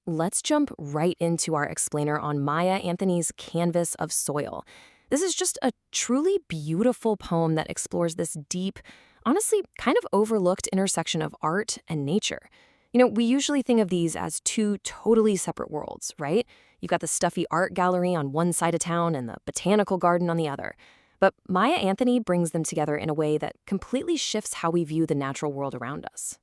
let's jump right into our explainer on Maya Anthony's Canvas of Soil. This is just a truly beautiful poem that explores this deep, honestly, kind of overlooked intersection of art and nature. We usually think of these as two totally separate worlds, right? You've got the stuffy art gallery on one side of town and the botanical garden on the other. But Maya Anthony brings them together in a way that completely shifts how we view the natural world around us.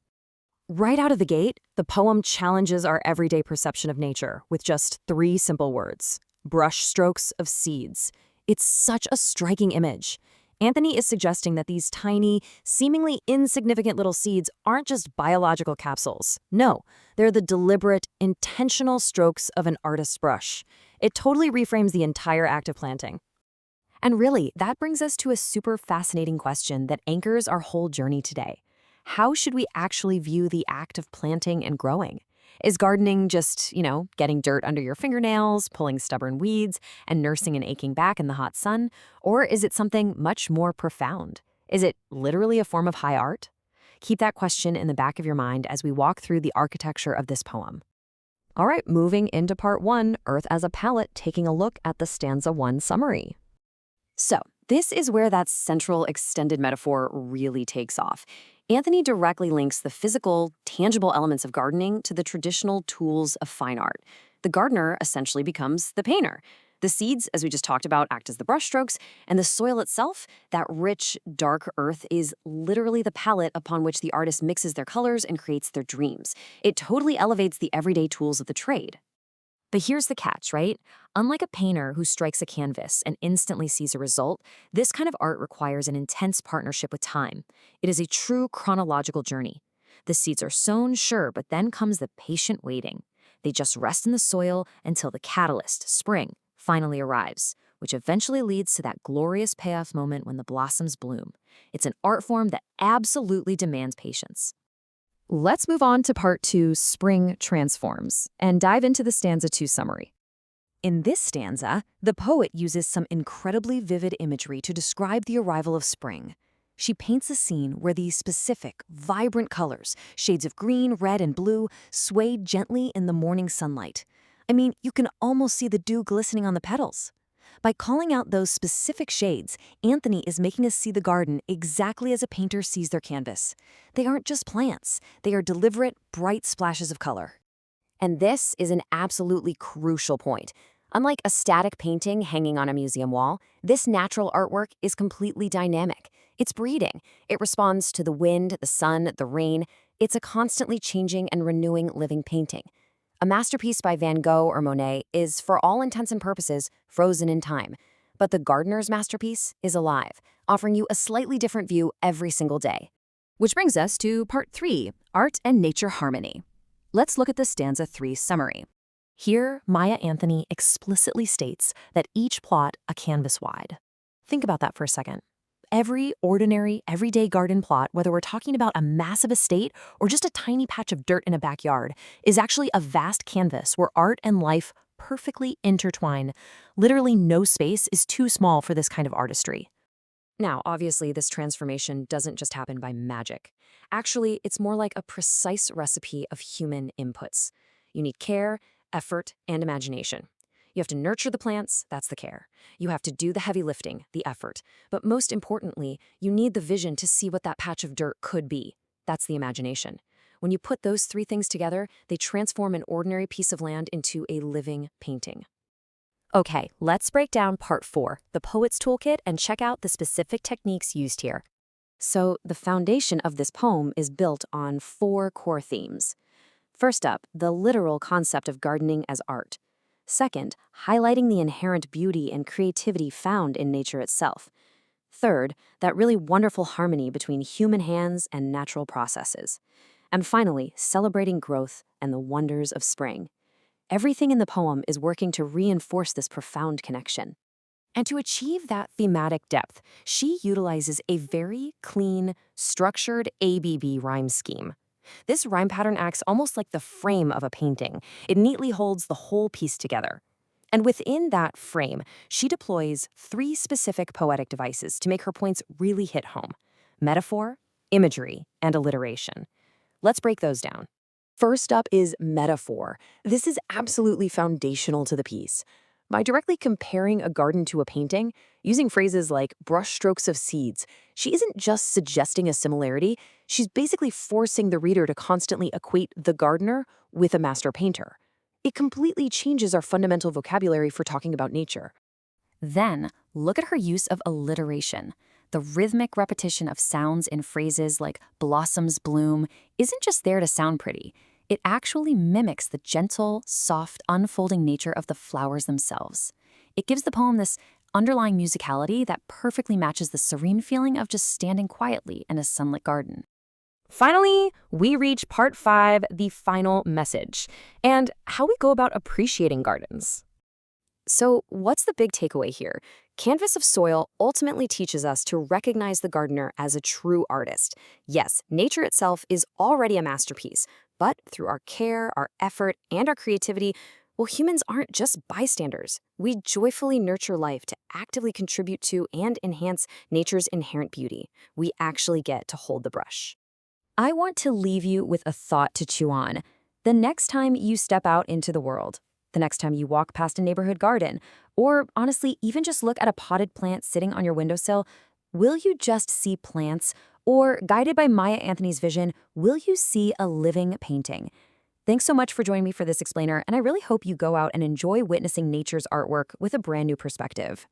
Right out of the gate, the poem challenges our everyday perception of nature with just three simple words: brush strokes of seeds. It's such a striking image. Anthony is suggesting that these tiny, seemingly insignificant little seeds aren't just biological capsules. No, they're the deliberate, intentional strokes of an artist's brush. It totally reframes the entire act of planting. And really, that brings us to a super fascinating question that anchors our whole journey today. How should we actually view the act of planting and growing? Is gardening just, getting dirt under your fingernails, pulling stubborn weeds, and nursing an aching back in the hot sun? Or is it something much more profound? Is it literally a form of high art? Keep that question in the back of your mind as we walk through the architecture of this poem. All right, moving into part 1, Earth as a Palette, taking a look at the stanza 1 summary. So, this is where that central extended metaphor really takes off. Anthony directly links the physical, tangible elements of gardening to the traditional tools of fine art. The gardener essentially becomes the painter. The seeds, as we just talked about, act as the brushstrokes, and the soil itself, that rich, dark earth, is literally the palette upon which the artist mixes their colors and creates their dreams. It totally elevates the everyday tools of the trade. But here's the catch, right? Unlike a painter who strikes a canvas and instantly sees a result, this kind of art requires an intense partnership with time. It is a true chronological journey. The seeds are sown, sure, but then comes the patient waiting. They just rest in the soil until the catalyst, spring, finally arrives, which eventually leads to that glorious payoff moment when the blossoms bloom. It's an art form that absolutely demands patience. Let's move on to part 2, Spring Transforms, and dive into the stanza 2 summary. In this stanza, the poet uses some incredibly vivid imagery to describe the arrival of spring. She paints a scene where these specific, vibrant colors, shades of green, red, and blue, sway gently in the morning sunlight. I mean, you can almost see the dew glistening on the petals. By calling out those specific shades, Anthony is making us see the garden exactly as a painter sees their canvas. They aren't just plants, they are deliberate, bright splashes of color. And this is an absolutely crucial point. Unlike a static painting hanging on a museum wall, this natural artwork is completely dynamic. It's breathing. It responds to the wind, the sun, the rain. It's a constantly changing and renewing living painting. A masterpiece by Van Gogh or Monet is, for all intents and purposes, frozen in time. But the gardener's masterpiece is alive, offering you a slightly different view every single day. Which brings us to part 3, Art and Nature Harmony. Let's look at the stanza 3 summary. Here, Maya Anthony explicitly states that each plot a canvas wide. Think about that for a second. Every ordinary, everyday garden plot, whether we're talking about a massive estate or just a tiny patch of dirt in a backyard, is actually a vast canvas where art and life perfectly intertwine. Literally no space is too small for this kind of artistry. Now, obviously, this transformation doesn't just happen by magic. Actually, it's more like a precise recipe of human inputs. You need care, effort, and imagination. You have to nurture the plants, that's the care. You have to do the heavy lifting, the effort. But most importantly, you need the vision to see what that patch of dirt could be. That's the imagination. When you put those 3 things together, they transform an ordinary piece of land into a living painting. Okay, let's break down part 4, the Poet's Toolkit, and check out the specific techniques used here. So, the foundation of this poem is built on 4 core themes. First up, the literal concept of gardening as art. Second, highlighting the inherent beauty and creativity found in nature itself. Third, that really wonderful harmony between human hands and natural processes. And finally, celebrating growth and the wonders of spring. Everything in the poem is working to reinforce this profound connection. And to achieve that thematic depth, she utilizes a very clean, structured ABB rhyme scheme. This rhyme pattern acts almost like the frame of a painting. It neatly holds the whole piece together. And within that frame, she deploys 3 specific poetic devices to make her points really hit home: metaphor, imagery, and alliteration. Let's break those down. First up is metaphor. This is absolutely foundational to the piece. By directly comparing a garden to a painting, using phrases like brushstrokes of seeds, she isn't just suggesting a similarity, she's basically forcing the reader to constantly equate the gardener with a master painter. It completely changes our fundamental vocabulary for talking about nature. Then, look at her use of alliteration. The rhythmic repetition of sounds in phrases like blossoms bloom isn't just there to sound pretty. It actually mimics the gentle, soft, unfolding nature of the flowers themselves. It gives the poem this underlying musicality that perfectly matches the serene feeling of just standing quietly in a sunlit garden. Finally, we reach part 5, the final message, and how we go about appreciating gardens. So, what's the big takeaway here? Canvas of Soil ultimately teaches us to recognize the gardener as a true artist. Yes, nature itself is already a masterpiece, but through our care, our effort, and our creativity, well, humans aren't just bystanders. We joyfully nurture life to actively contribute to and enhance nature's inherent beauty. We actually get to hold the brush. I want to leave you with a thought to chew on. The next time you step out into the world, the next time you walk past a neighborhood garden, or honestly, even just look at a potted plant sitting on your windowsill, will you just see plants? Or, guided by Maya Anthony's vision, will you see a living painting? Thanks so much for joining me for this explainer, and I really hope you go out and enjoy witnessing nature's artwork with a brand new perspective.